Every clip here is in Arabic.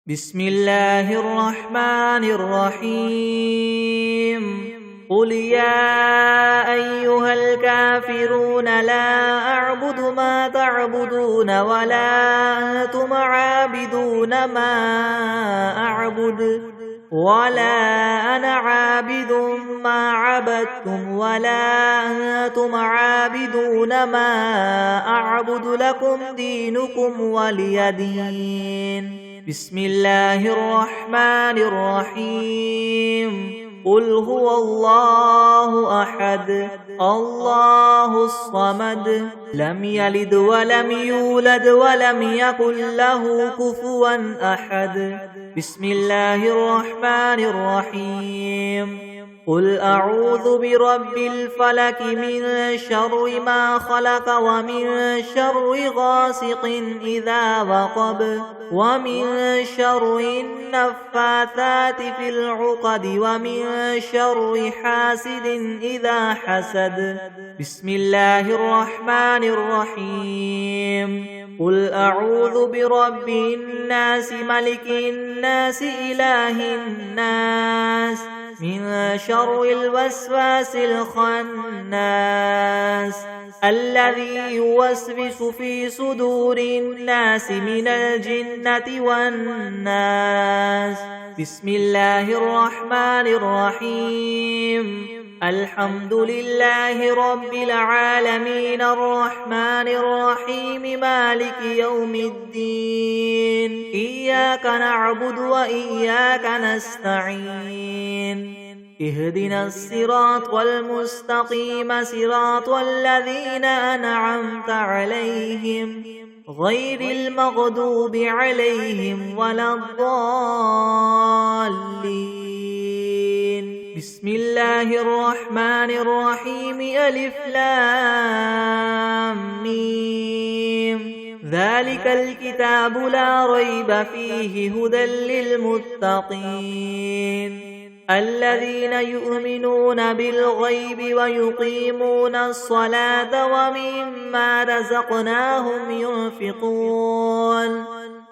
بسم الله الرحمن الرحيم قل يا أيها الكافرون لا أعبد ما تعبدون ولا أنتم عابدون ما أعبد ولا أنا عابد ما عبدتم ولا أنتم عابدون ما أعبد لكم دينكم ولي دين بسم الله الرحمن الرحيم قل هو الله أحد الله الصمد لم يلد ولم يولد ولم يكن له كفوا أحد بسم الله الرحمن الرحيم قل أعوذ برب الفلك من شر ما خلق ومن شر غاسق إذا وقب ومن شر النفاثات في العقد ومن شر حاسد إذا حسد بسم الله الرحمن الرحيم قل أعوذ برب الناس ملك الناس إله الناس من شر الوسواس الخناس الذي يوسوس في صدور الناس من الجنة والناس بسم الله الرحمن الرحيم الحمد لله رب العالمين الرحمن الرحيم مالك يوم الدين إياك نعبد وإياك نستعين اهدنا الصراط المستقيم صراط الذين أنعمت عليهم غير المغضوب عليهم ولا الضالين بسم الله الرحمن الرحيم ألف لام ميم ذلك الكتاب لا ريب فيه هدى للمتقين الذين يؤمنون بالغيب ويقيمون الصلاة ومما رزقناهم ينفقون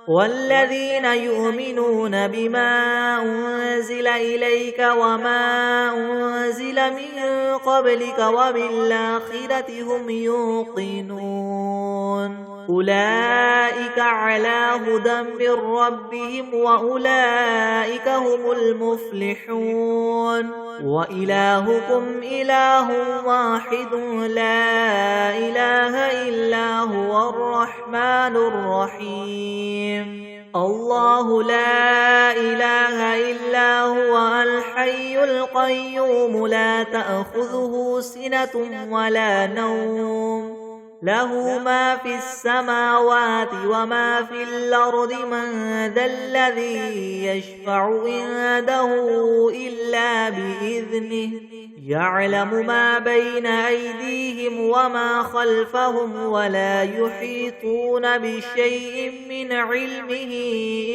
والذين يؤمنون بما أنزل إليك وما أنزل من قبلك وبالآخرة هم يوقنون أولئك على هدى من ربهم وأولئك هم المفلحون وإلهكم إله واحد لا إله إلا هو الرحمن الرحيم الله لا إله إلا هو الحي القيوم لا تأخذه سنة ولا نوم له ما في السماوات وما في الأرض من ذا الذي يشفع عنده إلا بإذنه يعلم ما بين أيديهم وما خلفهم ولا يحيطون بشيء من علمه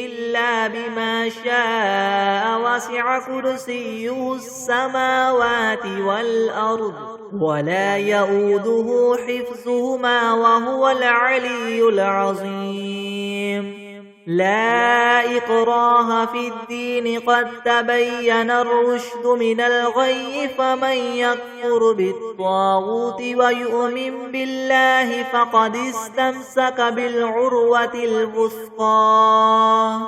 إلا بما شاء وسع كرسيه السماوات والأرض ولا يؤوده حفظهما وهو العلي العظيم لا إكراه في الدين قد تبين الرشد من الغي فمن يكفر بالطاغوت ويؤمن بالله فقد استمسك بالعروة الوثقى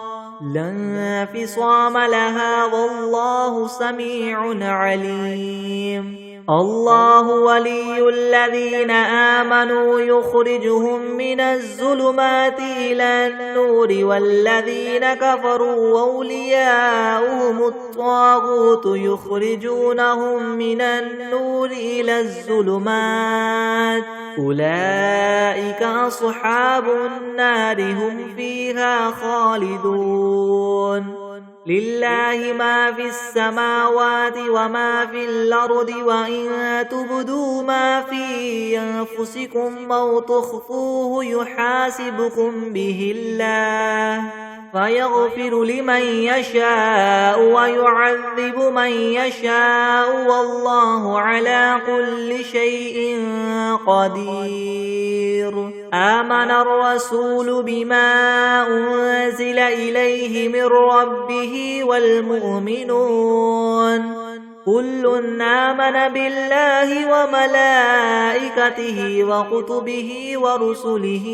لا انفصام لها والله سميع عليم الله ولي الذين آمنوا يخرجهم من الظلمات إلى النور والذين كفروا أولياؤهم الطاغوت يخرجونهم من النور إلى الظلمات أولئك أصحاب النار هم فيها خالدون لله ما في السماوات وما في الأرض وإن تبدوا ما في أنفسكم أو تخفوه يحاسبكم به الله فيغفر لمن يشاء ويعذب من يشاء والله على كل شيء قدير. آمن الرسول بما أنزل إليه من ربه والمؤمنون كل آمن بالله وملائكته وكتبه ورسله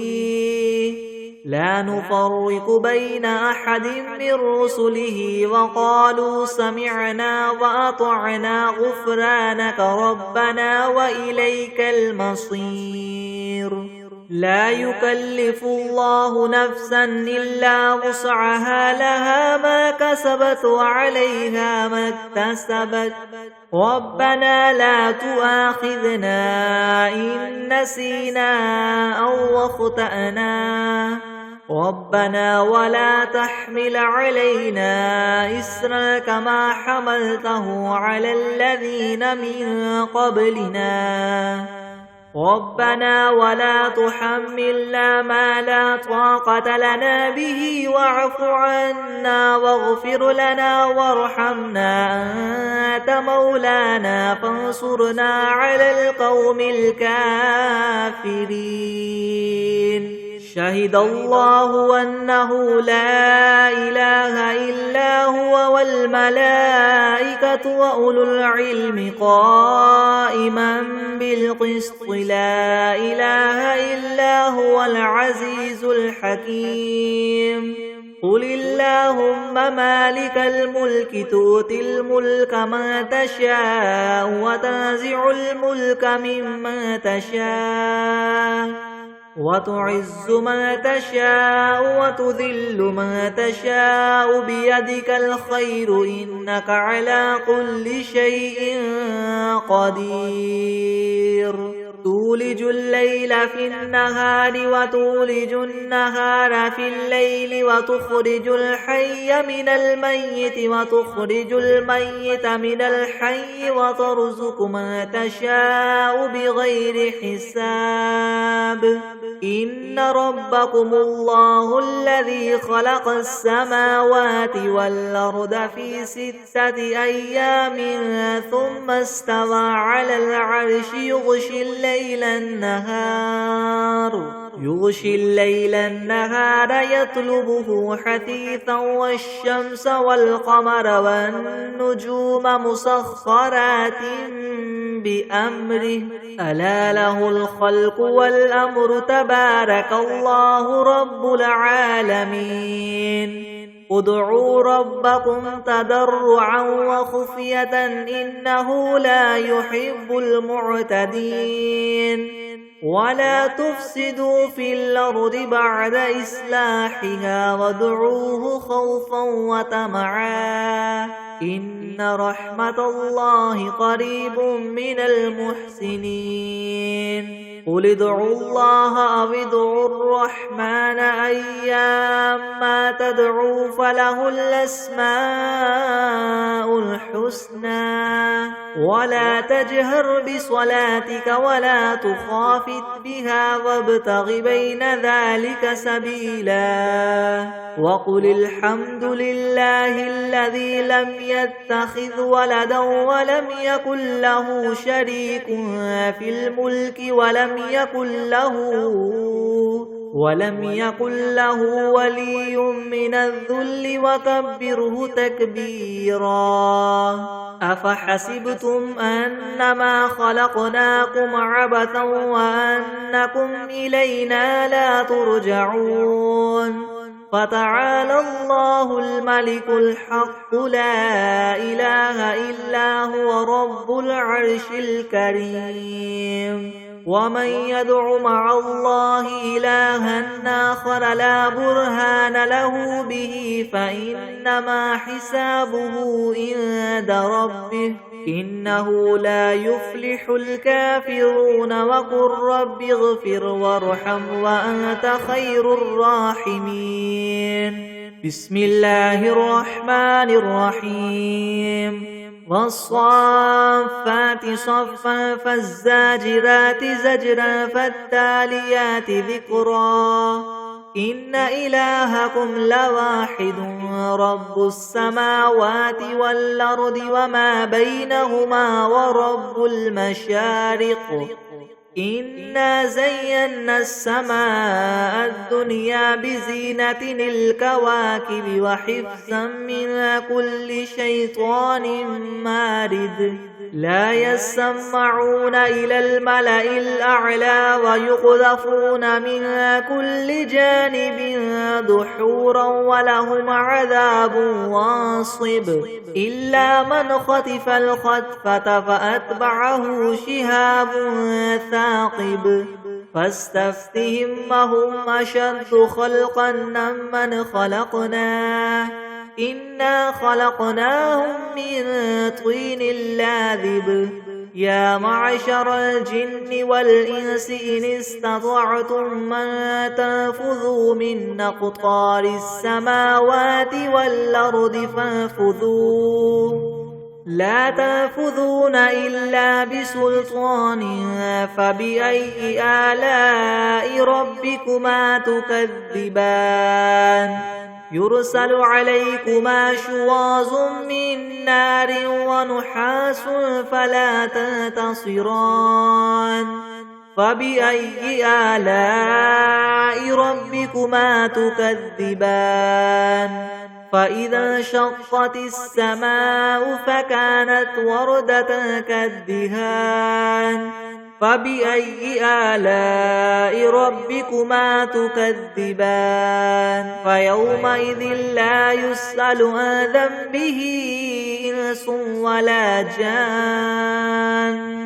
لا نفرق بين أحد من رسله وقالوا سمعنا وأطعنا غفرانك ربنا وإليك المصير. لا يكلف الله نفسا إلا وسعها لها ما كسبت وعليها ما اكتسبت ربنا لا تؤاخذنا إن نسينا أو أخطأنا ربنا ولا تحمل علينا إسرا كما حملته على الذين من قبلنا ربنا ولا تحملنا ما لا طاقة لنا به واعف عنا واغفر لنا وارحمنا أنت مولانا فانصرنا على القوم الكافرين. شهد الله أنه لا إله إلا هو والملائكة وأولو العلم قائما بالقسط لا إله إلا هو العزيز الحكيم. قل اللهم مالك الملك تؤتي الملك من تشاء وتنزع الملك ممن تشاء وتعز من تشاء وتذل من تشاء بيدك الخير إنك على كل شيء قدير. تولج الليل في النهار وتولج النهار في الليل وتخرج الحي من الميت وتخرج الميت من الحي وترزق من تشاء بغير حساب. إن ربكم الله الذي خلق السماوات والأرض في 6 أيام ثم استوى على العرش يغشي الليل النهار يطلبه حثيثا والشمس والقمر والنجوم مسخرات بأمره ألا له الخلق والأمر تبارك الله رب العالمين. ادعوا ربكم تضرعا وخفية إنه لا يحب المعتدين. ولا تفسدوا في الأرض بعد إصلاحها وادعوه خوفا وطمعا إن رحمة الله قريب من المحسنين. قل ادعوا الله أو ادعوا الرحمن أيما تدعوا فله الأسماء الحسنى ولا تجهر بصلاتك ولا تخافت بها وابتغ بين ذلك سبيلا. وقل الحمد لله الذي لم يتخذ ولدا ولم يكن له شريك في الملك ولم يكن له ولي من الذل وكبره تكبيرا. أفحسبتم أنما خلقناكم عبثا وأنكم إلينا لا ترجعون. فتعالى الله الملك الحق لا إله إلا هو رب العرش الكريم. ومن يدع مع الله إلها آخر لا برهان له به فإنما حسابه عند ربه إنه لا يفلح الكافرون. وقل رب اغفر وارحم وأنت خير الراحمين. بسم الله الرحمن الرحيم. والصافات صفا فالزاجرات زجرا فالتاليات ذكرا إن إلهكم لواحد رب السماوات والأرض وما بينهما ورب المشارق إنا زينا السماء الدنيا بزينة الكواكب وحفظا من كل شيطان مارد لا يسمعون إلى الملأ الأعلى ويقذفون من كل جانب دحورا ولهم عذاب واصب إلا من خطف الخطفة فأتبعه شهاب ثاقب فاستفتهم هم أشد خلقا ممن خلقنا إنا خلقناهم من طين لاذب يا معشر الجن والإنس إن استطعتم من تنفذوا من أقطار السماوات والأرض فانفذوا لا تنفذون إلا بسلطان فبأي آلاء ربكما تكذبان يرسل عليكما شواظ من نار ونحاس فلا تنتصران فبأي آلاء ربكما تكذبان فإذا انشقت السماء فكانت وردة كالدهان فبأي آلاء ربكما تكذبان فيومئذ لا يسأل عن ذنبه إنس ولا جان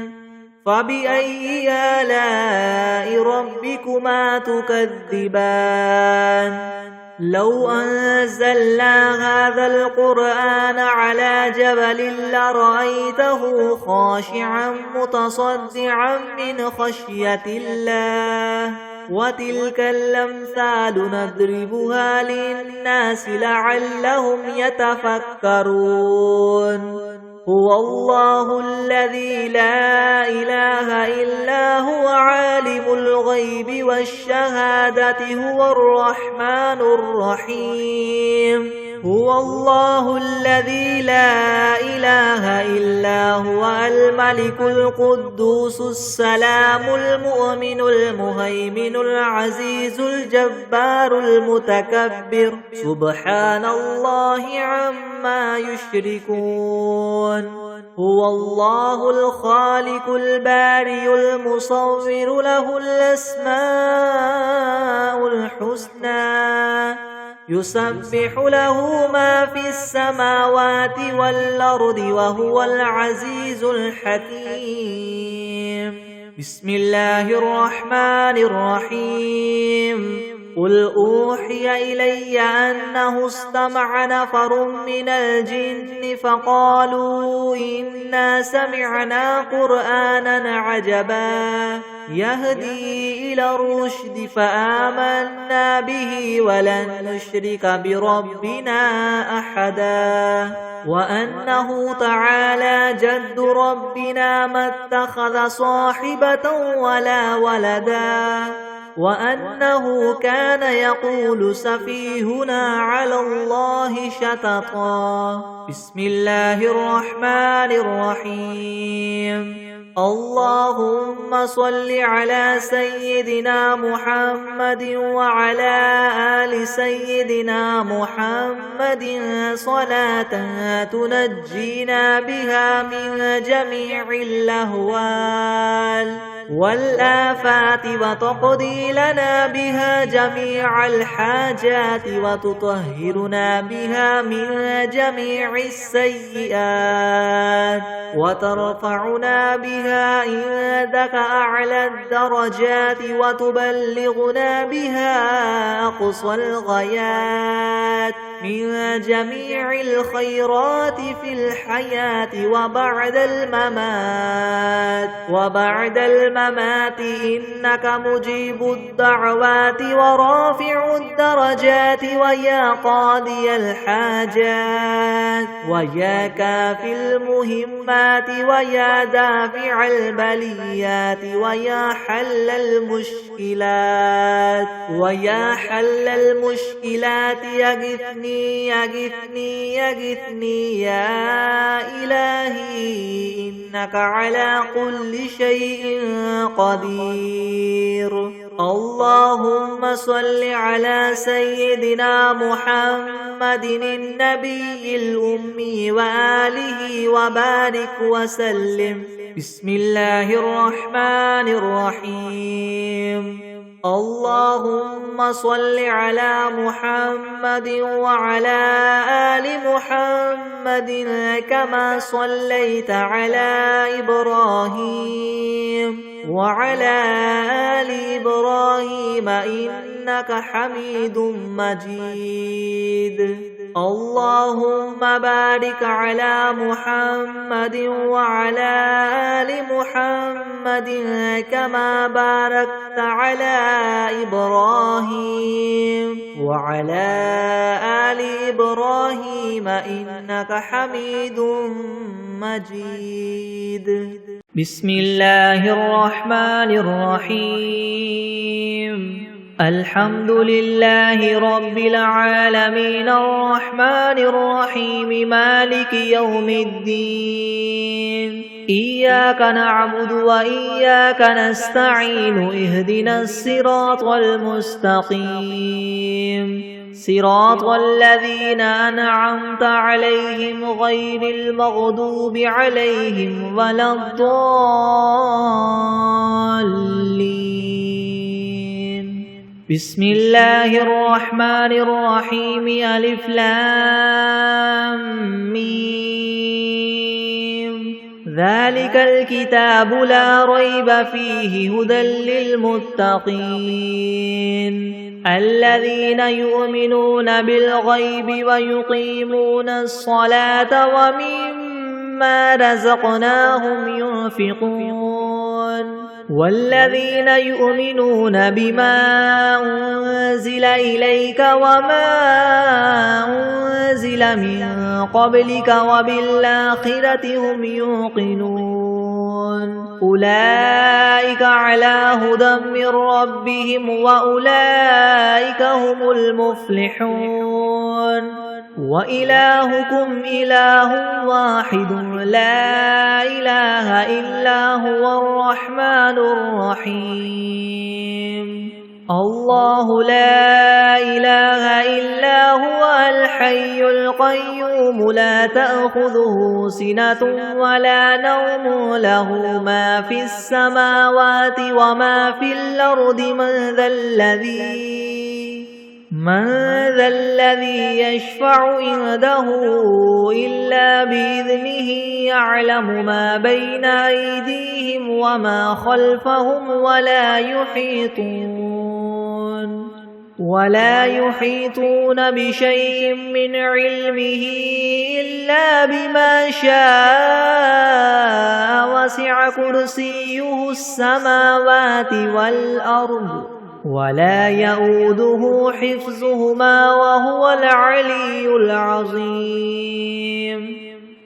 فبأي آلاء ربكما تكذبان لو أنزلنا هذا القرآن على جبل لرأيته خاشعا متصدعا من خشية الله وتلك الأمثال نضربها للناس لعلهم يتفكرون هو الله الذي لا إله إلا هو عالم الغيب والشهادة هو الرحمن الرحيم هو الله الذي لا إله إلا هو الملك القدوس السلام المؤمن المهيمن العزيز الجبار المتكبر سبحان الله عما يشركون هو الله الخالق البارئ المصور له الأسماء الحسنى يسبح له ما في السماوات والأرض وهو العزيز الحكيم بسم الله الرحمن الرحيم قل أوحي إلي أنه استمع نفر من الجن فقالوا إنا سمعنا قرآنا عجبا يهدي إلى الرشد فآمنا به ولن نشرك بربنا أحدا وأنه تعالى جد ربنا ما اتخذ صاحبة ولا ولدا وأنه كان يقول سفيهنا على الله شططا بسم الله الرحمن الرحيم اللهم صل على سيدنا محمد وعلى آل سيدنا محمد صلاة تنجينا بها من جميع الأهوال والآفات وتقضي لنا بها جميع الحاجات وتطهرنا بها من جميع السيئات وترفعنا بها عندك أعلى الدرجات وتبلغنا بها أقصى الغايات من جميع الخيرات في الحياة وبعد الممات إنك مجيب الدعوات ورافع الدرجات ويا قاضي الحاجات ويا كافي المهمات ويا دافع البليات ويا حل المشكلات يغثني يا إلهي إنك على كل شيء قدير. اللهم صل على سيدنا محمد النبي الأمي وآله وبارك وسلم. بسم الله الرحمن الرحيم. اللهم صل على محمد وعلى آل محمد كما صليت على إبراهيم وعلى آل إبراهيم إنك حميد مجيد. اللهم بارك على محمد وعلى آل محمد كما باركت على إبراهيم وعلى آل إبراهيم إنك حميد مجيد. بسم الله الرحمن الرحيم. الحمد لله رب العالمين الرحمن الرحيم مالك يوم الدين. إياك نعبد وإياك نستعين اهدنا الصراط المستقيم صراط الذين أنعمت عليهم غير المغضوب عليهم ولا الضالين. بسم الله الرحمن الرحيم. ألف لام ميم. ذلك الكتاب لا ريب فيه هدى للمتقين الذين يؤمنون بالغيب ويقيمون الصلاة ومما رزقناهم ينفقون والذين يؤمنون بما أنزل إليك وما أنزل من قبلك وبالآخرة هم يوقنون أولئك على هدى من ربهم وأولئك هم المفلحون. وإلهكم إله واحد لا إله إلا هو الرحمن الرحيم. الله لا إله إلا هو الحي القيوم لا تأخذه سنة ولا نوم له ما في السماوات وما في الأرض من ذا الذي يشفع عنده إلا بإذنه يعلم ما بين أيديهم وما خلفهم ولا يحيطون بشيء من علمه إلا بما شاء وسع كرسيه السماوات والأرض ولا يؤوده حفظهما وهو العلي العظيم.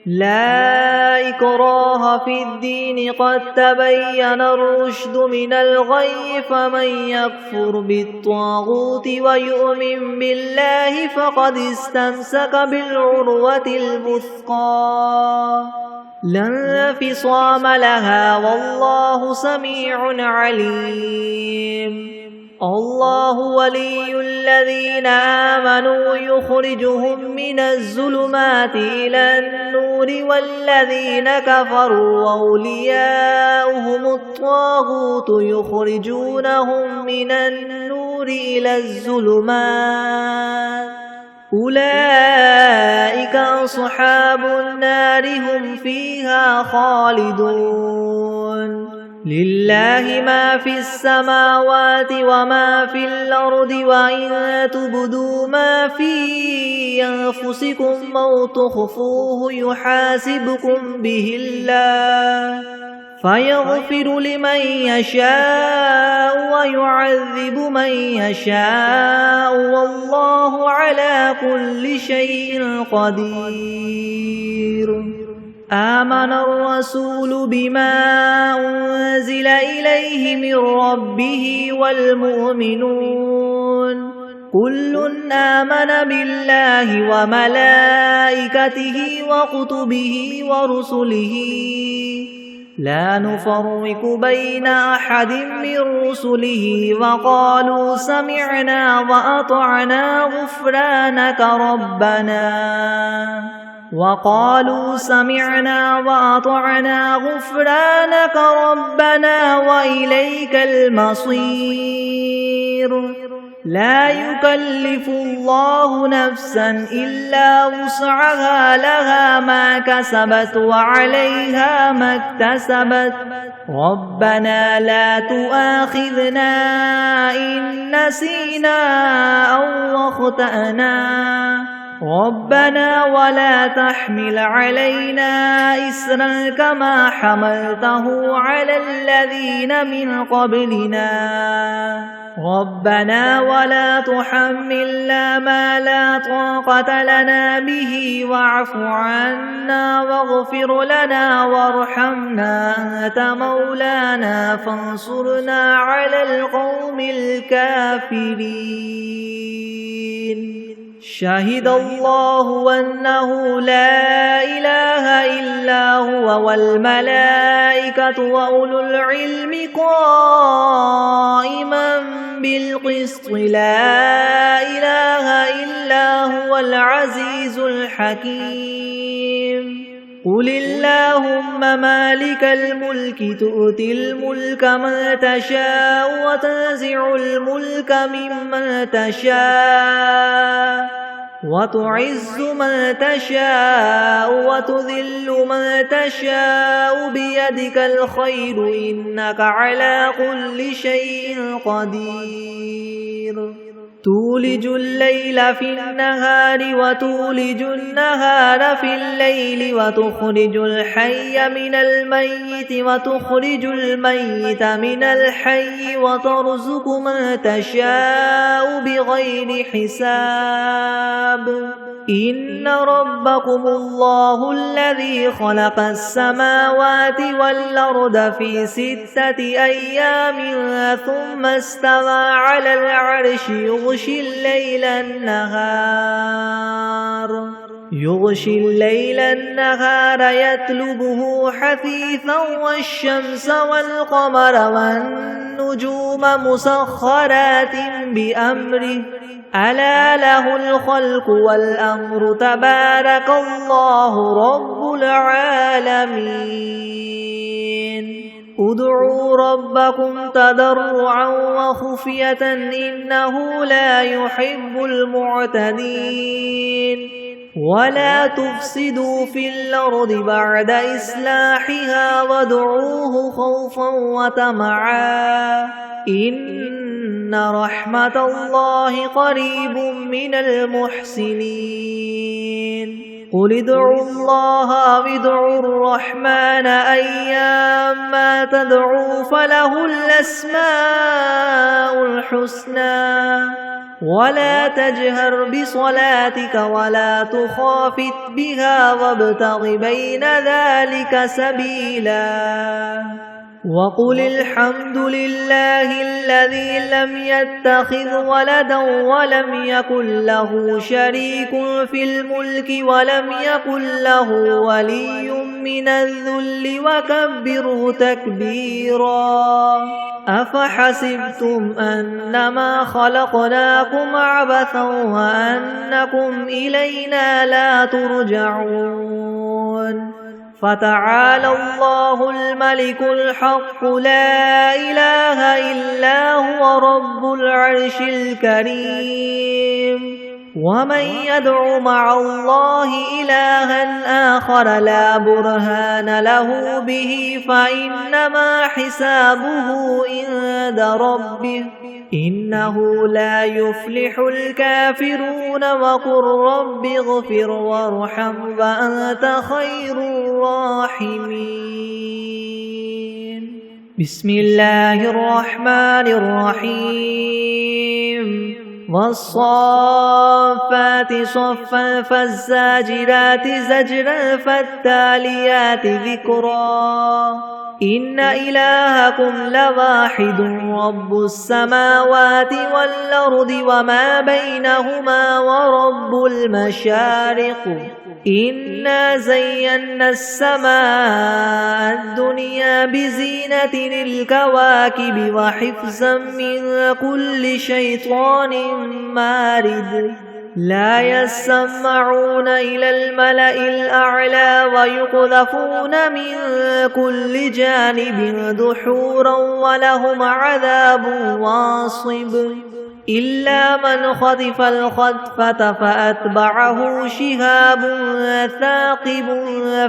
لا إكراه في الدين قد تبين الرشد من الغي فمن يكفر بالطاغوت ويؤمن بالله فقد استمسك بالعروة الوثقى لا انفصام لها والله سميع عليم. الله ولي الذين آمنوا يخرجهم من الظلمات إلى النور والذين كفروا أولياؤهم الطاغوت يخرجونهم من النور إلى الظلمات أولئك أصحاب النار هم فيها خالدون. لله ما في السماوات وما في الأرض وإن تبدوا ما في أنفسكم أو تخفوه يحاسبكم به الله فيغفر لمن يشاء ويعذب من يشاء والله على كل شيء قدير. آمن الرسول بما أنزل إليه من ربه والمؤمنون كل آمن بالله وملائكته وكتبه ورسله لا نفرق بين أحد من رسله وقالوا سمعنا وأطعنا غفرانك ربنا وإليك المصير. لا يكلف الله نفسا إلا وسعها لها ما كسبت وعليها ما اكتسبت ربنا لا تؤاخذنا إن نسينا أو أخطأنا ربنا ولا تحمل علينا إسرا كما حملته على الذين من قبلنا ربنا ولا تحملنا ما لا طاقة لنا به واعف عنا واغفر لنا وارحمنا أنت مولانا فانصرنا على القوم الكافرين. شهد الله أنه لا إله إلا هو والملائكة وأولو العلم قائما بالقسط لا إله إلا هو العزيز الحكيم. قل اللهم مالك الملك تؤتي الملك من تشاء وتنزع الملك ممن تشاء وتعز من تشاء وتذل من تشاء بيدك الخير إنك على كل شيء قدير. تولج الليل في النهار وتولج النهار في الليل وتخرج الحي من الميت وتخرج الميت من الحي وترزق من تشاء بغير حساب. إن ربكم الله الذي خلق السماوات والأرض في 6 أيام ثم استوى على العرش يغشي الليل النهار يطلبه حثيثا والشمس والقمر والنجوم مسخرات بأمره ألا له الخلق والأمر تبارك الله رب العالمين. ادعوا ربكم تضرعا وخفية إنه لا يحب المعتدين. ولا تفسدوا في الأرض بعد إصلاحها وادعوه خوفا وطمعا إن رحمة الله قريب من المحسنين. قل ادعوا الله أو ادعوا الرحمن أيما تدعوا فله الأسماء الحسنى ولا تجهر بصلاتك ولا تخافت بها وابتغ بين ذلك سبيلا. وقل الحمد لله الذي لم يتخذ ولدا ولم يكن له شريك في الملك ولم يكن له ولي من الذل وكبره تكبيرا. أفحسبتم أنما خلقناكم عبثا وأنكم إلينا لا ترجعون. فتعالى الله الملك الحق لا إله إلا هو رب العرش الكريم. ومن يدع مع الله إلها آخر لا برهان له به فإنما حسابه عند ربه إنه لا يفلح الكافرون وقل رب اغفر وارحم وأنت خير الراحمين. بسم الله الرحمن الرحيم. والصافات صفا فالزاجرات زجرا فالتاليات ذكرا إن إلهكم لواحد رب السماوات والأرض وما بينهما ورب المشارق إنا زينا السماء الدنيا بزينة الكواكب وحفظا من كل شيطان مارد لا يسمعون إلى الملأ الأعلى ويقذفون من كل جانب دحورا ولهم عذاب واصب إلا من خطف الخطفة فأتبعه شهاب ثاقب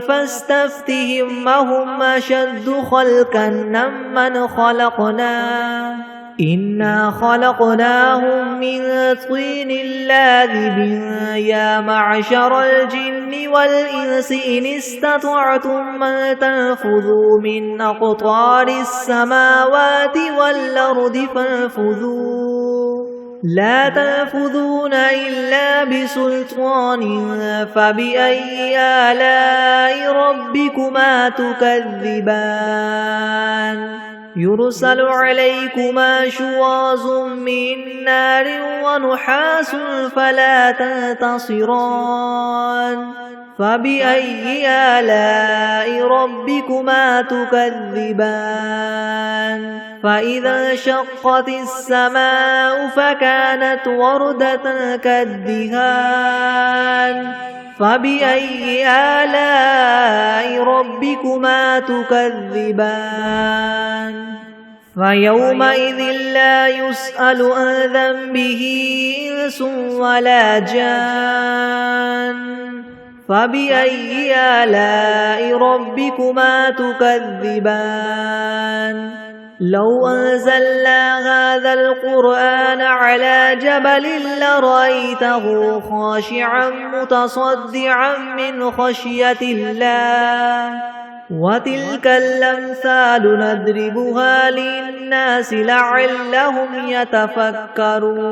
فاستفتهم أهم أشد خلقا ممن خلقنا إنا خلقناهم من طين لاذب يا معشر الجن والإنس إن استطعتم أن تنفذوا من أقطار السماوات والأرض فانفذوا لا تنفذون إلا بسلطان فبأي آلاء ربكما تكذبان يرسل عليكما شواظ من نار ونحاس فلا تنتصران فبأي آلاء ربكما تكذبان فإذا انشقت السماء فكانت وردة كالدهان فبأي آلاء ربكما تكذبان فيومئذ لا يسأل عن ذنبه إنس ولا جان فبأي آلاء ربكما تكذبان لو أنزلنا هذا القرآن على جبل لرأيته خاشعا متصدعا من خشية الله وتلك الأمثال نضربها للناس لعلهم يتفكرون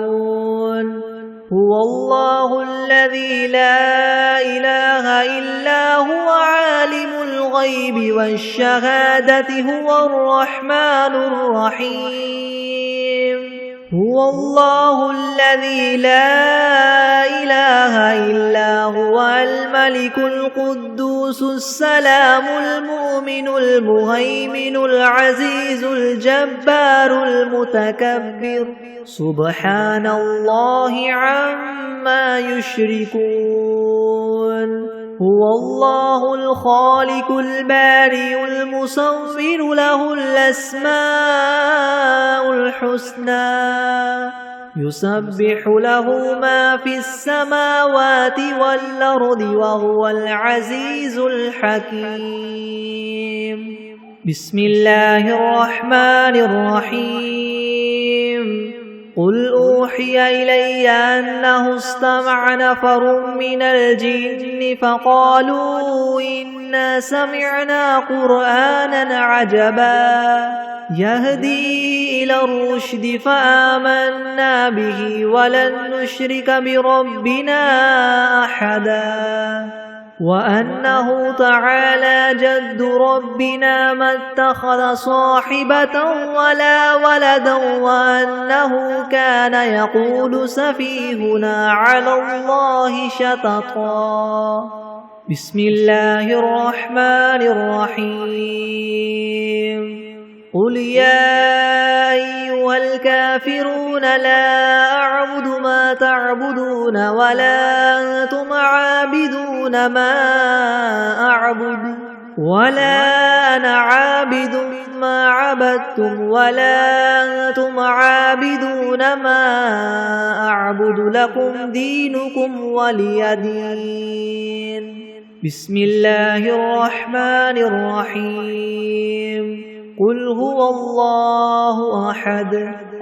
هو الله الذي لا إله إلا هو عالم الغيب والشهادة هو الرحمن الرحيم هو الله الذي لا إله إلا هو الملك القدوس السلام المؤمن المهيمن العزيز الجبار المتكبر سبحان الله عما يشركون هو الله الخالق البارئ المصور له الأسماء الحسنى يسبح له ما في السماوات والأرض وهو العزيز الحكيم بسم الله الرحمن الرحيم قل أوحي إلي أنه استمع نفر من الجن فقالوا إنا سمعنا قرآنا عجبا يهدي إلى الرشد فآمنا به ولن نشرك بربنا أحدا وأنه تعالى جد ربنا ما اتخذ صاحبة ولا ولدا وأنه كان يقول سفيهنا على الله شططا بسم الله الرحمن الرحيم قل يا أيها الكافرون لا أعبد ما تعبدون ولا أنتم عابدون ما أعبد ولا أنا عابد ما عبدتم ولا أنتم عابدون تعبدون ما أعبد لكم دينكم ولي دين. بسم الله الرحمن الرحيم. قل هو الله أحد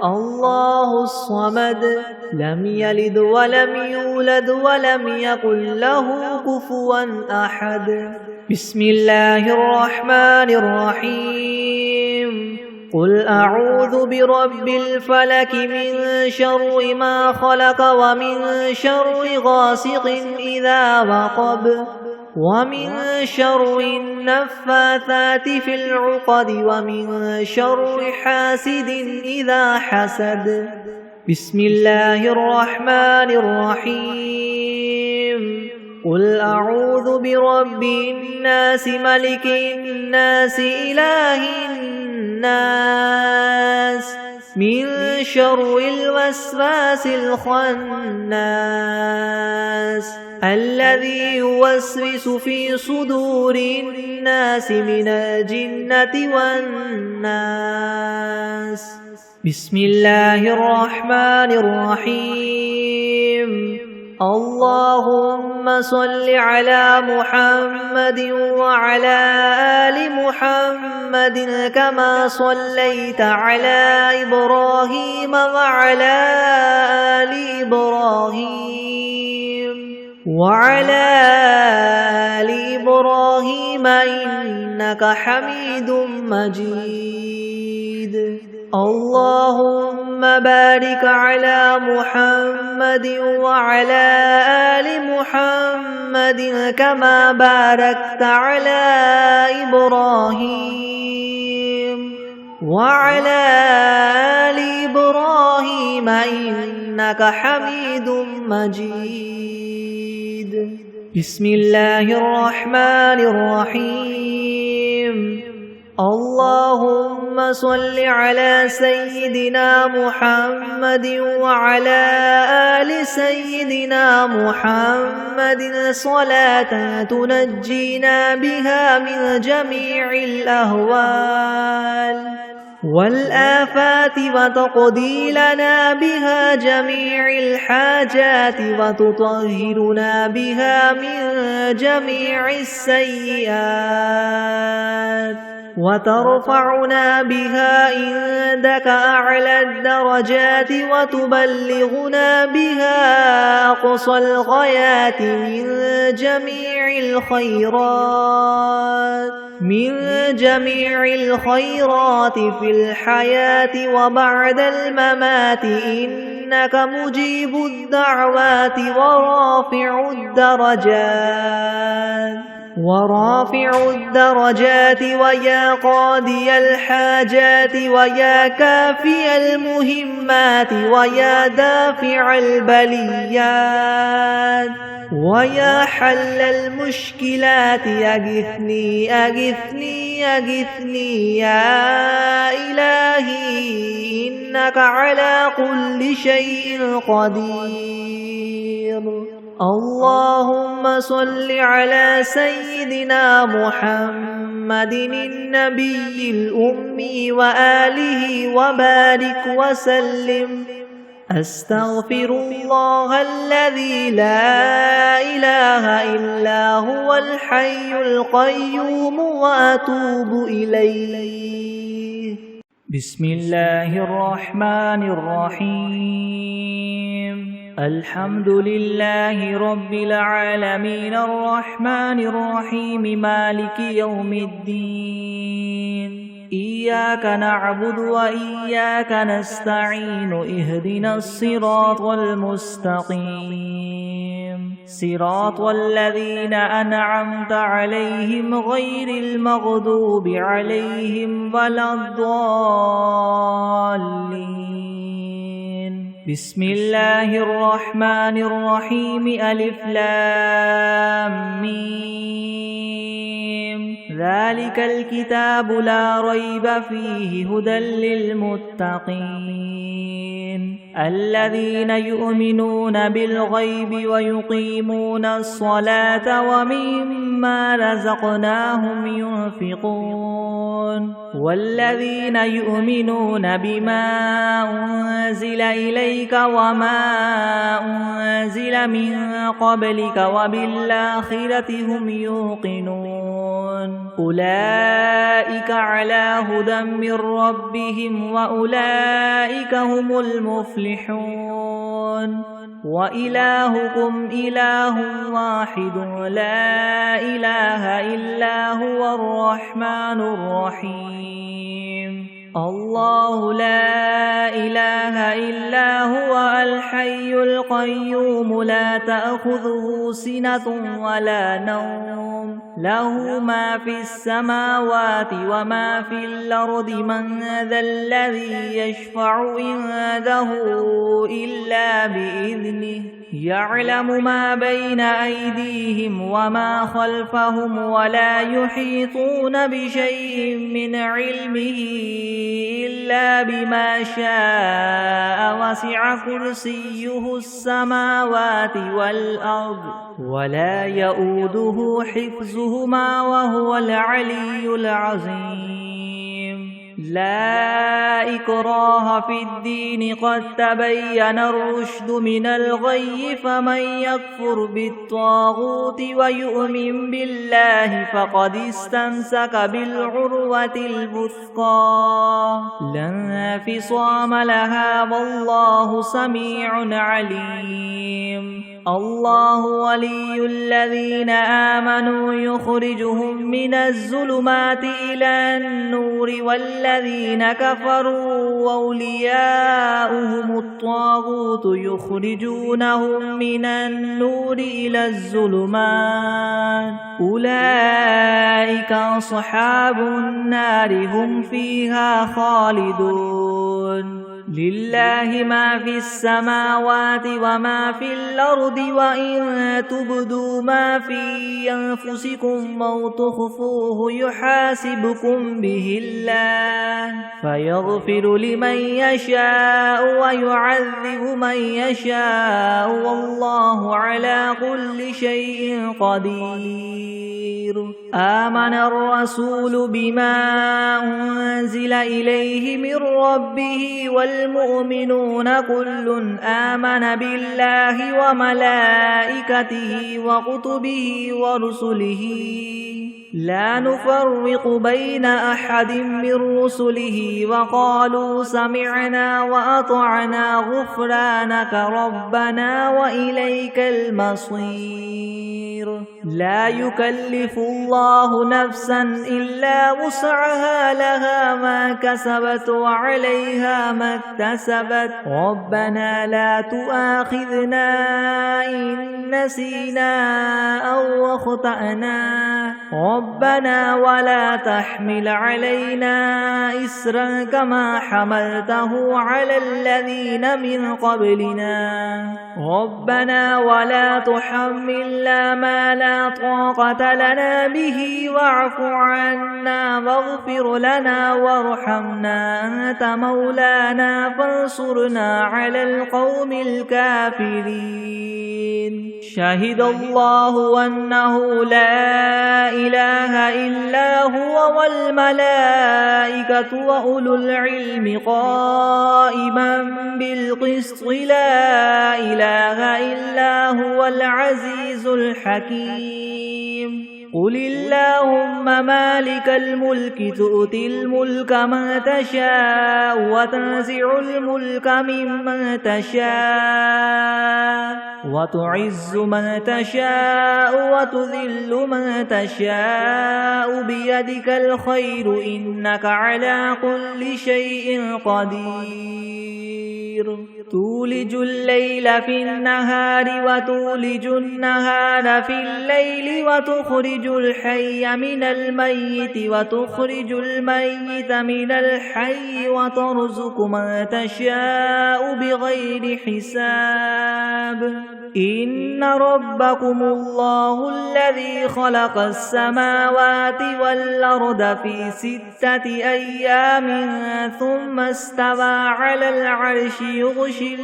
الله الصمد لم يلد ولم يولد ولم يكن له كفوا أحد. بسم الله الرحمن الرحيم. قل أعوذ برب الفلك من شر ما خلق ومن شر غاسق إذا وقب ومن شر النفاثات في العقد ومن شر حاسد إذا حسد. بسم الله الرحمن الرحيم. قل أعوذ برب الناس ملك الناس إله الناس من شر الوسواس الخناس الذي يوسوس في صدور الناس من الجنة والناس. بسم الله الرحمن الرحيم. اللهم صل على محمد وعلى آل محمد كما صليت على إبراهيم وعلى آل إبراهيم إنك حميد مجيد. اللهم بارك على محمد وعلى آل محمد كما باركت على إبراهيم وعلى آل إبراهيم إنك حميد مجيد. بسم الله الرحمن الرحيم. اللهم صل على سيدنا محمد وعلى آل سيدنا محمد صلاة تنجينا بها من جميع الأهوال والآفات وتقضي لنا بها جميع الحاجات وتطهرنا بها من جميع السيئات وترفعنا بها عندك أعلى الدرجات وتبلغنا بها أقصى الغايات من جميع الخيرات في الحياة وبعد الممات إنك مجيب الدعوات ورافع الدرجات ويا قاضي الحاجات ويا كافي المهمات ويا دافع البليات ويا حل المشكلات أغثني أغثني أغثني يا إلهي إنك على كل شيء قدير. اللهم صل على سيدنا محمد النبي الأمي وآله وبارك وسلم. أستغفر الله الذي لا إله إلا هو الحي القيوم وأتوب إليه. بسم الله الرحمن الرحيم. الحمد لله رب العالمين الرحمن الرحيم مالك يوم الدين. إياك نعبد وإياك نستعين اهدنا الصراط المستقيم صراط الذين أنعمت عليهم غير المغضوب عليهم ولا الضالين. بسم الله الرحمن الرحيم. ألف لام ميم. ذلك الكتاب لا ريب فيه هدى للمتقين. الذين يؤمنون بالغيب ويقيمون الصلاة ومما رزقناهم ينفقون والذين يؤمنون بما أنزل إليك وما أنزل من قبلك وبالآخرة هم يوقنون أولئك على هدى من ربهم وأولئك هم المفلحون وإلهكم إله واحد لا إله إلا هو الرحمن الرحيم الله لا إله إلا هو الحي القيوم لا تأخذه سنة ولا نوم له ما في السماوات وما في الأرض من ذا الذي يشفع عنده إلا بإذنه يعلم ما بين أيديهم وما خلفهم ولا يحيطون بشيء من علمه إلا بما شاء وسع كرسيه السماوات والأرض ولا يؤوده حفظهما وهو العلي العظيم لا إكراه في الدين قد تبين الرشد من الغي فمن يكفر بالطاغوت ويؤمن بالله فقد استمسك بالعروة الوثقى لا انفصام لها والله سميع عليم الله ولي الذين آمنوا يخرجهم من الظلمات إلى النور والذين كفروا أولياؤهم الطاغوت يخرجونهم من النور إلى الظلمات أولئك أصحاب النار هم فيها خالدون لله ما في السماوات وما في الأرض وإن تبدوا ما في أنفسكم أو تخفوه يحاسبكم به الله فيغفر لمن يشاء ويعذب من يشاء والله على كل شيء قدير آمن الرسول بما أنزل إليه من ربه والمؤمنون كل آمن بالله وملائكته وكتبه ورسله لا نفرق بين أحد من رسله وقالوا سمعنا وأطعنا غفرانك ربنا وإليك المصير لا يكلف الله نفسا إلا وسعها لها ما كسبت وعليها ما اكتسبت ربنا لا تؤاخذنا إن نسينا أو أخطأنا ربنا ولا تحمل علينا إسرا كما حملته على الذين من قبلنا ربنا ولا تحملنا ما لا طاقة لنا به واعف عنا واغفر لنا وارحمنا أنت مولانا فانصرنا على القوم الكافرين شهد الله أنه لا إله إلا هو والملائكة وأولو العلم قائما بالقسط لا إله إلا هو العزيز الحكيم قل اللهم مالك الملك تؤتي الملك من تشاء وتنزع الملك ممن تشاء وتعز من تشاء وتذل من تشاء بيدك الخير إنك على كل شيء قدير تولج الليل في النهار وتولج النهار في الليل وتخرج الحي من الميت وتخرج الميت من الحي وترزق من تشاء بغير حساب إن ربكم الله الذي خلق السماوات والأرض في 6 أيام ثم استوى على العرش يغشي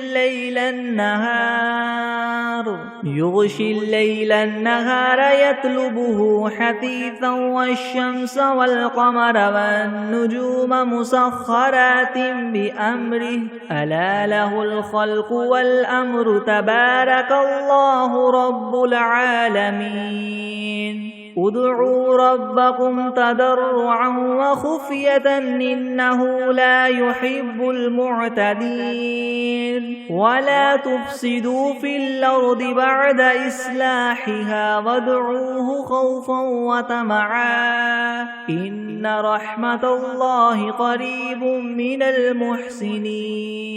الليل النهار يطلبه حثيثا والشمس والقمر والنجوم مسخرات بأمره ألا له الخلق والأمر تبارك الله رب العالمين ادعوا ربكم تضرعا وخفية إنه لا يحب المعتدين ولا تفسدوا في الأرض بعد إصلاحها وادعوه خوفا وطمعا إن رحمة الله قريب من المحسنين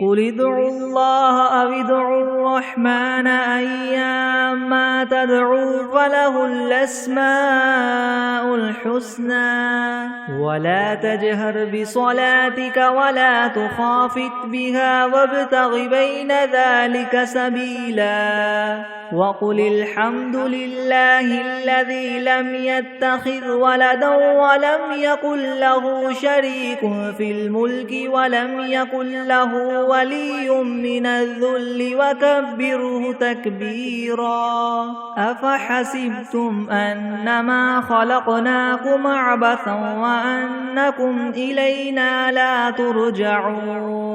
قل ادعوا الله أو ادعوا الرحمن أيما تدعوا فله الأسماء الحسنى ولا تجهر بصلاتك ولا تخافت بها وابتغ بين ذلك سبيلا وقل الحمد لله الذي لم يتخذ ولدا ولم يكن له شريك في الملك ولم يكن له ولي من الذل وكبره تكبيرا أفحسبتم أنما خلقناكم عبثا وأنكم إلينا لا ترجعون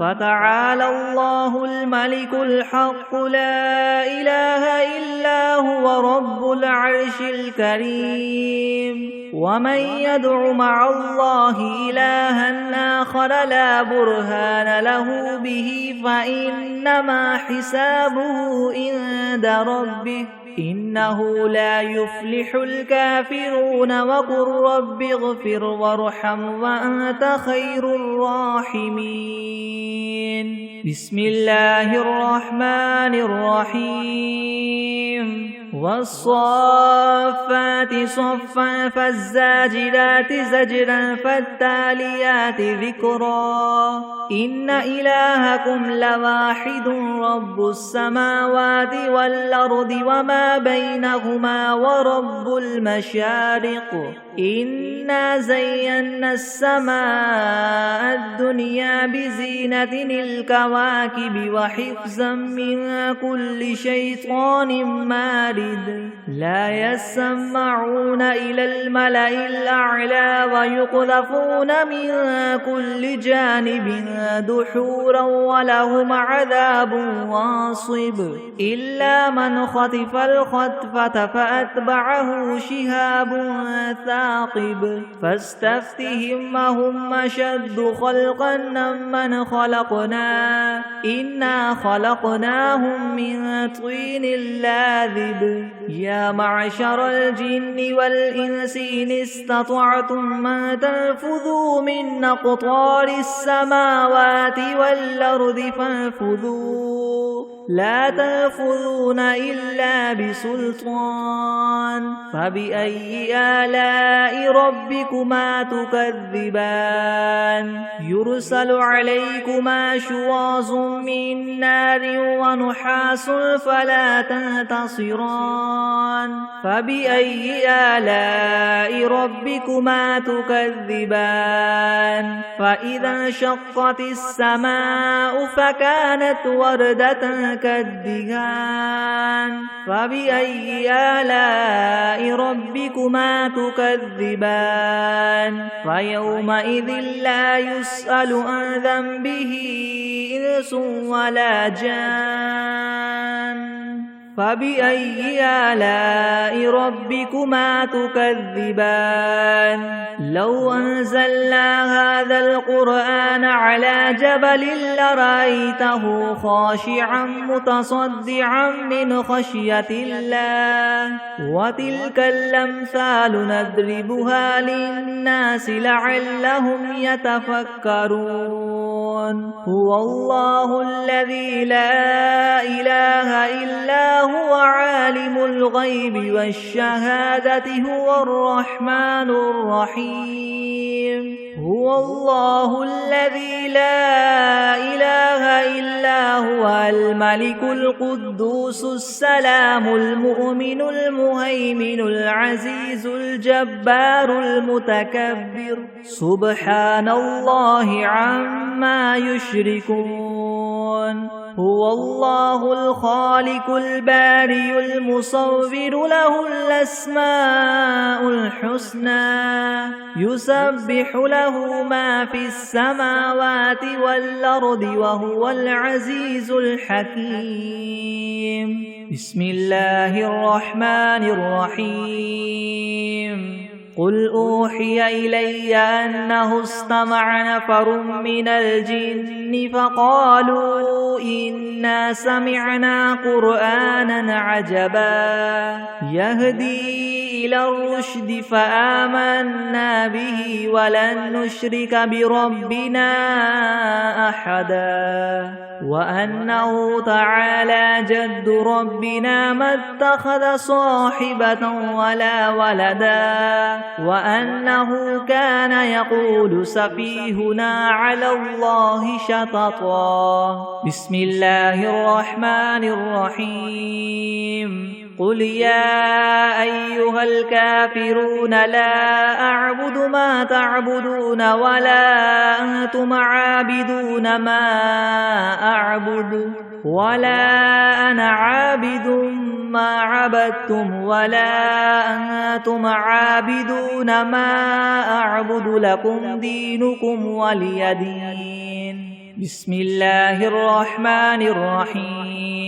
فتعالى الله الملك الحق لا إله إلا هو رب العرش الكريم ومن يدع مع الله إلها آخر لا برهان له به فإنما حسابه عند ربه إنه لا يفلح الكافرون وقل رب اغفر وارحم وأنت خير الراحمين بسم الله الرحمن الرحيم والصافات صفا فالزاجرات زجرا فالتاليات ذكرا إن إلهكم لواحد رب السماوات والأرض وما بينهما ورب المشارق إنا زينا السماء الدنيا بزينة الكواكب وحفظا من كل شيطان مارد لا يسمعون إلى الملأ الأعلى ويقذفون من كل جانب دحورا ولهم عذاب واصب إلا من خطف الخطفة فأتبعه شهاب ثاقب فاستفتهم أهم أشد خلقا من خلقنا إنا خلقناهم من طين لاذب يا معشر الجن والإنس إن استطعتم أن تنفذوا من أقطار السماوات والأرض فانفذوا لا تنفذون إلا بسلطان فبأي آلاء ربكما تكذبان يرسل عليكما شواظ من نار ونحاس فلا تنتصران فبأي آلاء ربكما تكذبان فإذا انشقت السماء فكانت وردة كالدهان فبأي آلاء ربكما تكذبان فيومئذ لا يسأل عن ذنبه إنس ولا جان فبأي آلاء ربكما تكذبان لو أنزلنا هذا القرآن على جبل لرأيته خاشعا متصدعا من خشية الله وتلك الأمثال نضربها للناس لعلهم يتفكرون هو الله الذي لا إله إلا هو عالم الغيب والشهادة هو الرحمن الرحيم هو الله الذي لا إله إلا هو الملك القدوس السلام المؤمن المهيمن العزيز الجبار المتكبر سبحان الله عما يشركون هو الله الخالق البارئ المصور له الأسماء الحسنى يسبح له ما في السماوات والأرض وهو العزيز الحكيم بسم الله الرحمن الرحيم قل أوحي إلي أنه استمع نفر من الجن فقالوا إنا سمعنا قرآنا عجبا يهدي إلى الرشد فآمنا به ولن نشرك بربنا أحدا وأنه تعالى جد ربنا ما اتخذ صاحبة ولا ولدا وأنه كان يقول سفيهنا على الله شططا بسم الله الرحمن الرحيم قل يا أيها الكافرون لا أعبد ما تعبدون ولا أنتم عابدون ما أعبد ولا أنا عابد ما عبدتم ولا أنتم عابدون ما أعبد لكم دينكم ولي دين بسم الله الرحمن الرحيم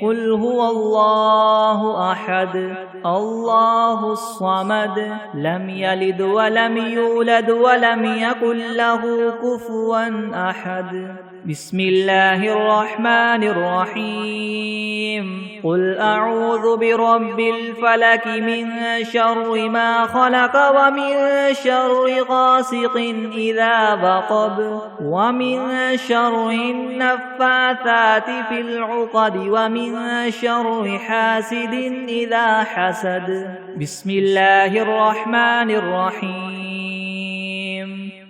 قل هو الله أحد الله الصمد لم يلد ولم يولد ولم يكن له كفوا أحد بسم الله الرحمن الرحيم قل أعوذ برب الفلك من شر ما خلق ومن شر غاسق إذا وقب ومن شر النفاثات في العقد ومن شر حاسد إذا حسد بسم الله الرحمن الرحيم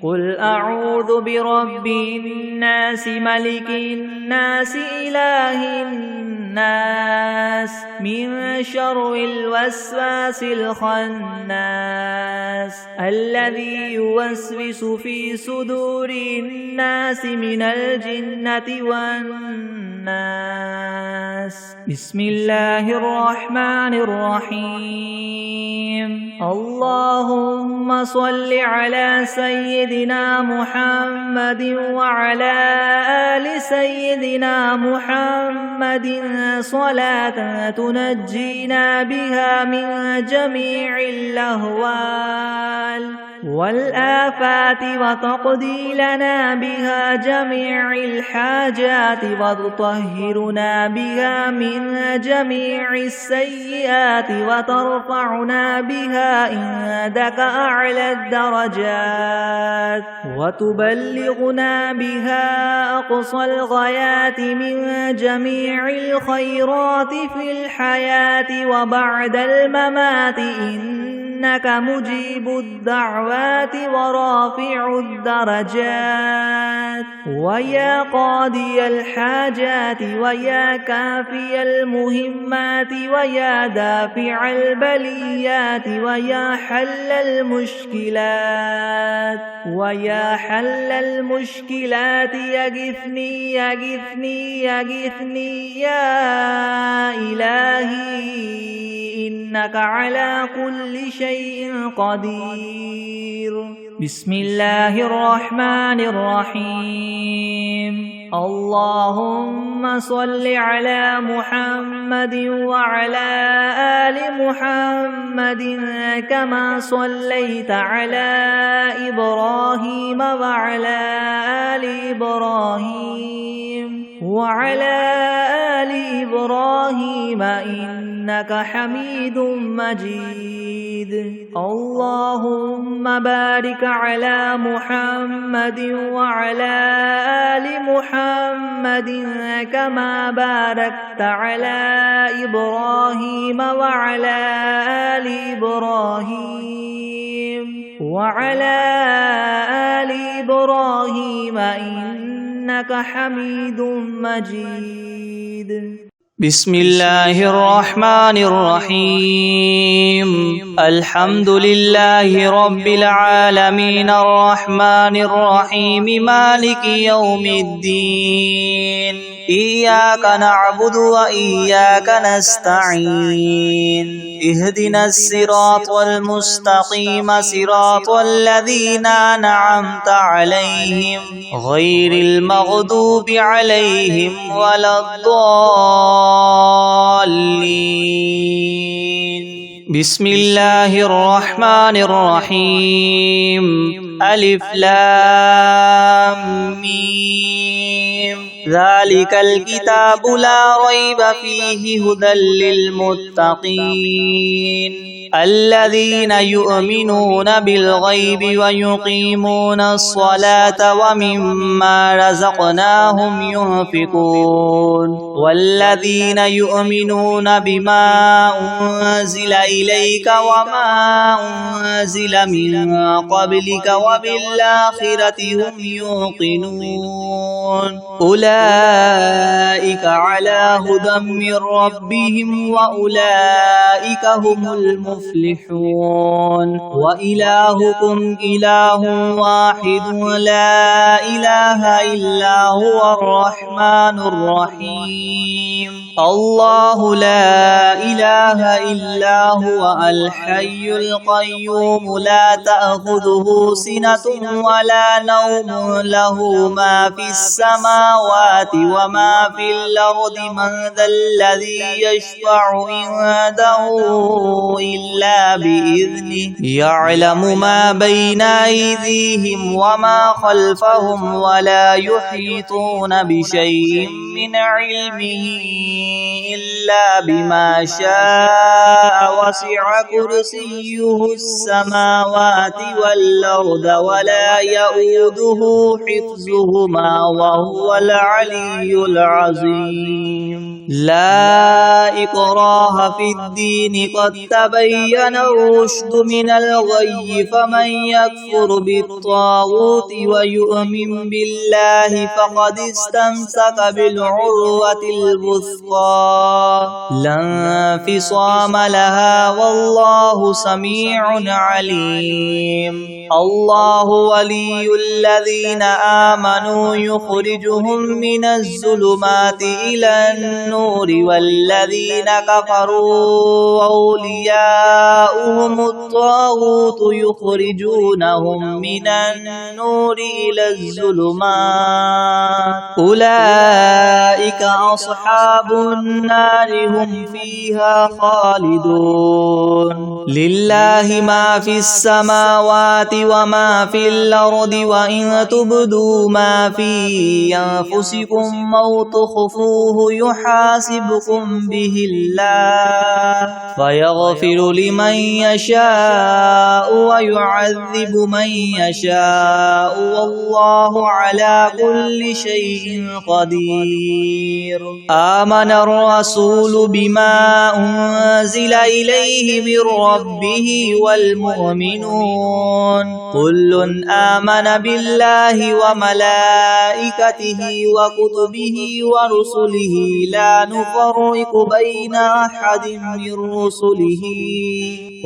قل أعوذ برب الناس ملك الناس إله الناس من شر الوسواس الخناس الذي يوسوس في صدور الناس من الجنة والناس بسم الله الرحمن الرحيم اللهم صل على سيدنا محمد وعلى آل سيدنا محمد صلاة تنجينا بها من جميع الأهوال والآفات وتقضي لنا بها جميع الحاجات وتطهرنا بها من جميع السيئات وترفعنا بها عندك أعلى الدرجات وتبلغنا بها أقصى الغايات من جميع الخيرات في الحياة وبعد الممات إنك مجيب الدعوات ورافع الدرجات ويا قاضي الحاجات ويا كافي المهمات ويا دافع البليات ويا حل المشكلات يغثني يا إلهي إنك على كل شيء قدير بسم الله الرحمن الرحيم اللهم صل على محمد وعلى آل محمد كما صليت على إبراهيم وعلى آل إبراهيم وعلى آل إبراهيم إنك حميد مجيد. اللهم بارك على محمد وعلى آل محمد كما باركت على إبراهيم وعلى آل إبراهيم وعلى آل إبراهيم إنك حميد مجيد. بسم الله الرحمن الرحيم. الحمد لله رب العالمين الرحمن الرحيم مالك يوم الدين. إياك نعبد وإياك نستعين. اهدنا الصراط المستقيم صراط الذين أنعمت عليهم غير المغضوب عليهم ولا الضالين. بسم الله الرحمن الرحيم. ألف لام ميم. ذلك الكتاب لا ريب فيه هدى للمتقين الذين يؤمنون بالغيب ويقيمون الصلاة ومما رزقناهم ينفقون والذين يؤمنون بما أنزل إليك وما أنزل من قبلك وبالآخرة هم يوقنون أولئك على هدى من ربهم وأولئك هم المفلحون. وإلهكم إله واحد لا إله إلا هو الرحمن الرحيم. الله لا إله إلا هو الحي القيوم لا تأخذه سنة ولا نوم له ما في السماوات وما في الأرض من ذا الذي يشفع عنده إلا بإذنه يعلم ما بين أيديهم وما خلفهم ولا يحيطون بشيء من علمه إلا بما شاء وسع كرسيه السماوات والأرض ولا يؤوده حفظهما وهو العلي العظيم. لا إكراه في الدين قد تبين الرشد من الغي فمن يكفر بالطاغوت ويؤمن بالله فقد استمسك بالعروة الوثقى لا انفصام لها والله سميع عليم. الله ولي الذين آمنوا يخرجهم من الظلمات إلى النور والذين كفروا أولياؤهم الطاغوت يخرجونهم من النور إلى الظلمات أولئك أصحاب النار هم فيها خالدون. لله ما في السماوات وما في الأرض وإن تبدوا ما في أنفسكم أو تخفوه يحاسبكم به الله فيغفر لمن يشاء ويعذب من يشاء والله على كل شيء قدير. آمن الرسول بما أنزل إليه من ربه والمؤمنون كل آمن بالله وملائكته وكتبه ورسله لا نفرق بين أحد من رسله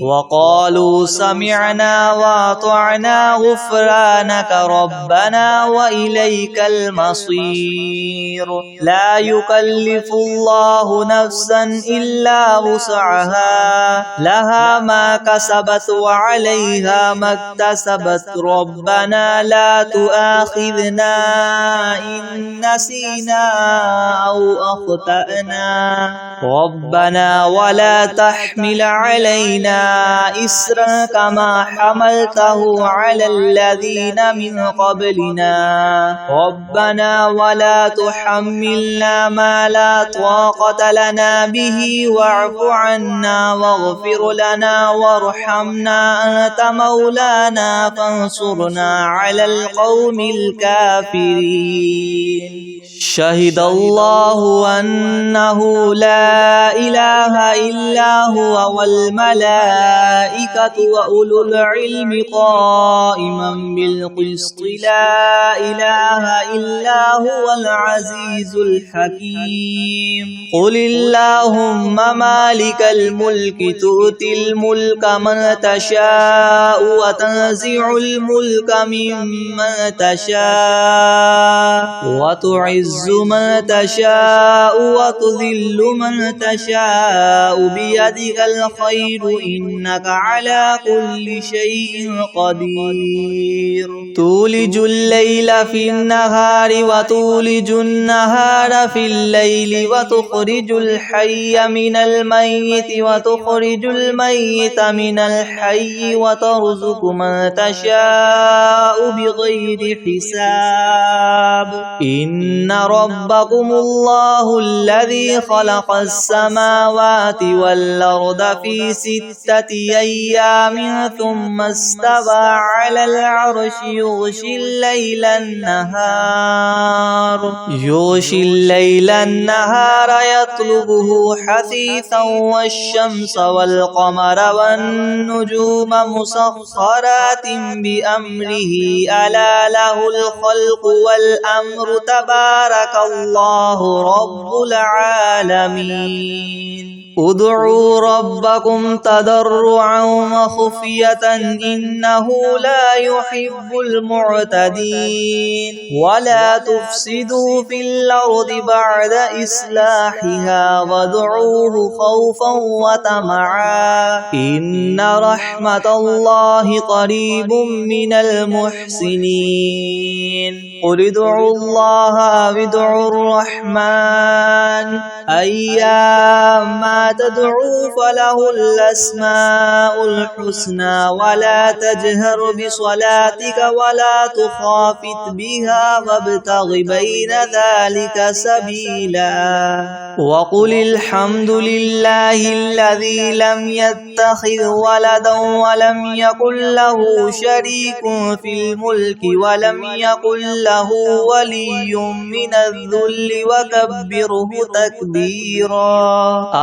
وقالوا سمعنا وأطعنا غفرانك ربنا وإليك المصير. لا يكلف الله نفسا إلا وسعها لها ما كسبت وعليها ما اكتسبت ربنا لا تؤاخذنا إن نسينا أو أخطأنا ربنا ولا تحمل علينا إسرا كما حملته على الذين من قبلنا ربنا ولا تحملنا ما لا طاقة لنا به واعف عنا واغفر لنا وارحمنا أنت مولانا فانصرنا على القوم الكافرين شهد الله أنه لا إله إلا هو والملائكة وأولو العلم قائما بالقسط لا إله إلا هو العزيز الحكيم قل اللهم مالك الملك تؤتي الملك من تشاء وتنزع الملك ممن تشاء وتعز من تشاء وتذل من تشاء بيدك الخير إنك على كل شيء قدير تولج الليل في النهار وتولج النهار في الليل وتخرج الحي من الميت وتخرج الميت من الحي وترزق من تشاء بغير حساب إن ربكم الله الذي خلق السماوات والأرض في 6 أيام ثم استوى على العرش يغشي الليل النهار يطلبه حثيثا والشمس والقمر والنجوم مسخرات بأمره ألا له الخلق والأمر تبارك الله رب العالمين ادعوا ربكم تضرعا وخفية إنه لا يحب المعتدين ولا تفسدوا في الأرض بعد إصلاحها وادعوه خوفا وطمعا إن رحمة الله قريب من المحسنين قل ادعوا الله أو ادعوا الرحمن أيما تدعوا فله الأسماء الحسنى ولا تجهر بصلاتك ولا تخافت بها وابتغ بين ذلك سبيلا وقل الحمد لله الذي لم يتخذ ولدا ولم يكن له شريك في الملك ولم يكن له ولي من الذل وكبره تكبيرا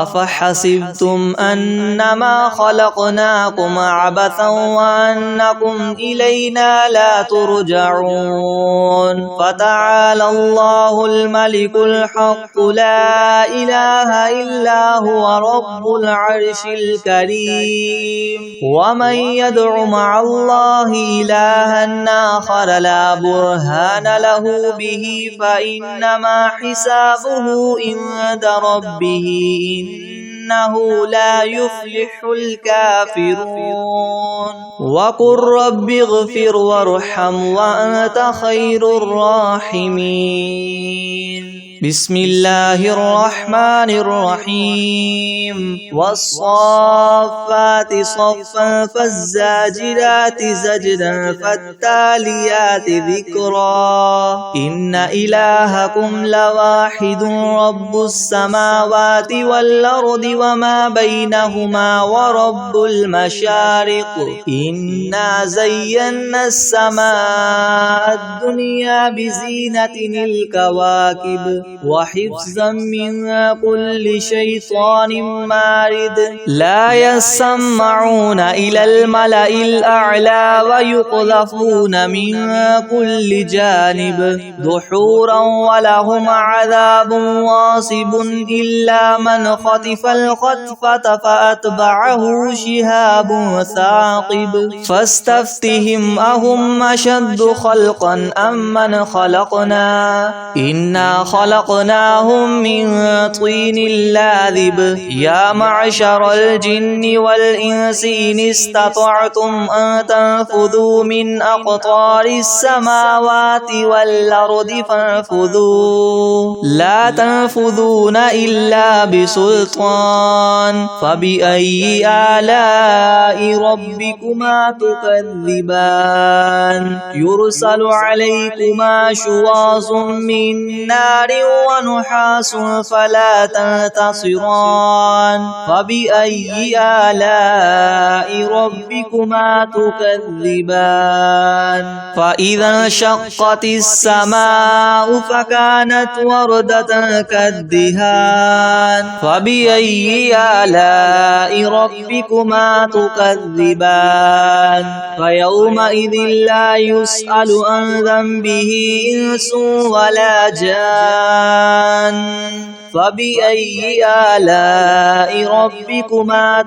أفحسبتم أنما خلقناكم عبثا وأنكم إلينا لا ترجعون فتعالى الله الملك الحق لا إله إلا هو رب العرش الكريم ومن يدع مع الله إلها آخر لا برهان له به فإنما حسابه عند ربه إنه لا يفلح الكافرون وقل رب اغفر وارحم وأنت خير الراحمين بسم الله الرحمن الرحيم والصافات صفا فالزاجرات زجرا فالتاليات ذكرا إن إلهكم لواحد رب السماوات والأرض وما بينهما ورب المشارق إنا زينا السماء الدنيا بزينة الكواكب وحفظا من كل شيطان مارد لا يسمعون إلى الملأ الأعلى ويقذفون من كل جانب دحورا ولهم عذاب واصب إلا من خطف الخطفة فأتبعه شهاب ثاقب فاستفتهم أهم أشد خلقا أم من خلقنا إنا خلقنا وخلقناهم من طين لاذب يا معشر الجن والإنس إن استطعتم أن تنفذوا من أقطار السماوات والأرض فانفذوا لا تنفذون إلا بسلطان فبأي آلاء ربكما تكذبان يرسل عليكما شواظ من نار ونحاس فلا تنتصران فبأي آلاء ربكما تكذبان فإذا انشقت السماء فكانت وردة كالدهان فبأي آلاء ربكما تكذبان فيومئذ لا يسأل عن ذنبه إنس ولا جان فبأي آلاء ربكما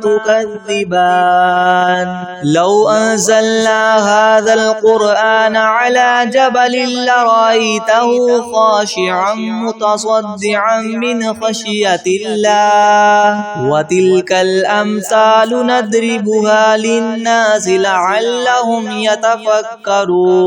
تكذبان لو أنزلنا هذا القرآن على جبل لرأيته خاشعا متصدعا من خشية الله وتلك الأمثال نضربها للناس لعلهم يتفكرون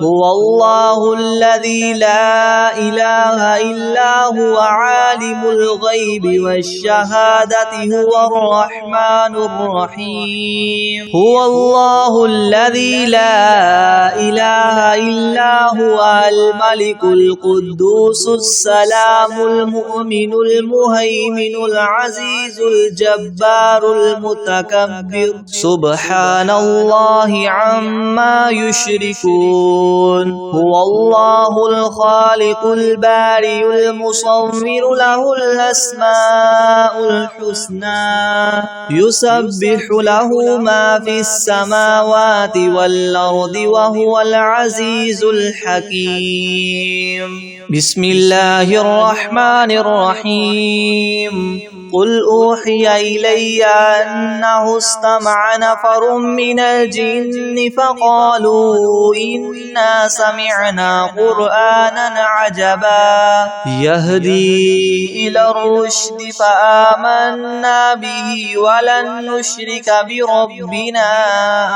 هو الله الذي لا إله إلا هو عالم الغيب والشهادة هو الرحمن الرحيم هو الله الذي لا إله إلا هو الملك القدوس السلام المؤمن المهيمن العزيز الجبار المتكبر سبحان الله عما يشركون هو الله الخالق البارئ المصور له الأسماء الحسنى يسبح له ما في السماوات والأرض وهو العزيز الحكيم بسم الله الرحمن الرحيم قل أوحي إلي أنه استمع نفر من الجن فقالوا إنا سمعنا قرآنا عجبا يهدي إلى الرشد فآمنا به ولن نشرك بربنا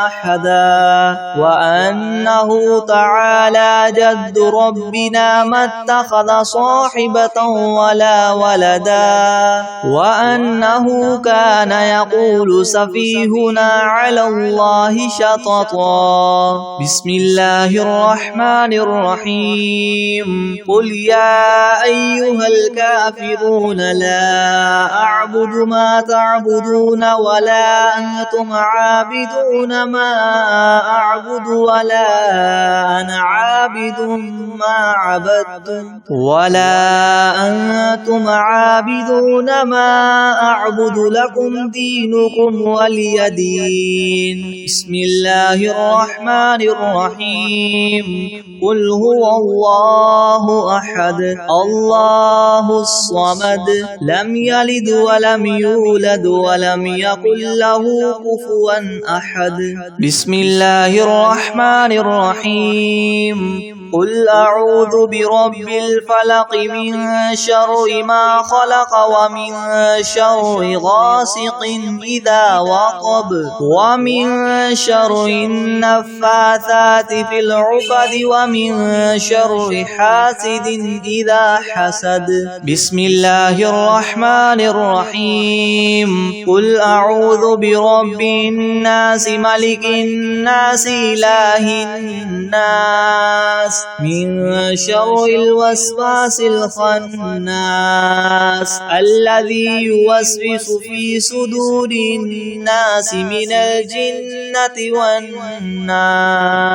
أحدا وأنه تعالى جد ربنا ما اتخذ صاحبة ولا ولدا وأنه كان يقول سفيهنا على الله شططا بسم الله الرحمن الرحيم قل يا أيها الكافرون لا أعبد ما تعبدون ولا أنتم عابدون ما أعبد ولا أنا عابد ما عبدتم ولا أنتم عابدون ما أعبد لكم دينكم ولي دين بسم الله الرحمن الرحيم قل هو الله أحد الله الصمد لم يلد ولم يولد ولم يكن له كفوا أحد بسم الله الرحمن الرحيم قل أعوذ برب الفلق من شر ما خلق ومن شر غاسق إذا وقب ومن شر النفاثات في العقد ومن شر حاسد إذا حسد بسم الله الرحمن الرحيم قل أعوذ برب الناس ملك الناس إله الناس من شر الوسواس الخناس الذي يوسوس في صدور الناس من الجنة والناس